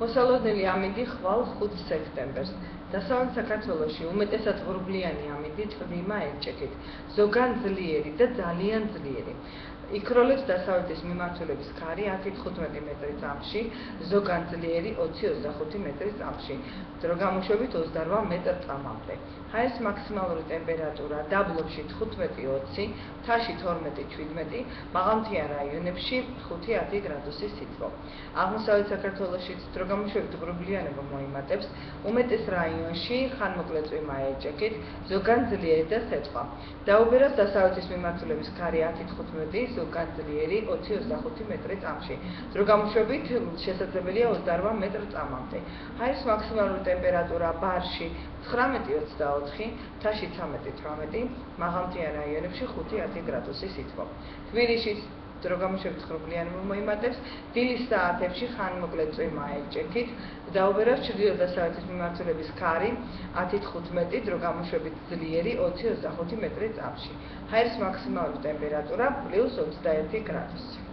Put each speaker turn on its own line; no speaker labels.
მოსალოდნელი ამინდი ხვალ 5 სექტემბერს. დასავლეთ საქართველოში უმეტესად ღრუბლიანი ამინდი ტვიმა ერჭექით, ზოგან ძლიერი და ძალიან ძლიერი. იქროლებს დასავლეთის მიმართულების ქარი 10-15 მეტრი წამში, ზოგან ძლიერი 20-25 მეტრი წამში, დროგამოშვებით 28 მეტრ წამამდე. ჰაერის მაქსიმალური ტემპერატურა დაბლობში 15-20, მთაში 12-17, მაღალმთიან რაიონებში 5-10 გრადუსი სითბო. აღმოსავლეთ საქართველოშიც დროგამოშვებით ღრუბლიანობა მოიმატებს, უმეტეს რაიონში ხანმოკლე წვიმა ერჭექით, ზოგან ძლიერი და სეტყვა. დაუბერავს დასავლეთის მიმართულების ქარი 10-15, ზოგან ძლიერი 20-25 მეტრი წამში. დროგამოშვებით შესაძლებელია 28 მეტრ წამამდე. ჰაერის მაქსიმალური ტემპერატურა ბარში 19-24, მთაში 13-18, მაღალმთიან რაიონებში 5-10 გრადუსი სითბო. თბილისში დროგამოშვებით ღრუბლიანობა მოიმატებს, დილის საათებში ხანმოკლე წვიმა ერჭექით, დაუბერავს ჩრდილო-დასავლეთის მიმართულების ქარი 10-15, დროგამოშვებით ძლიერი 20-25 მეტრი წამში. ჰაერის მაქსიმალური ტემპერატურა +21 გრადუსი.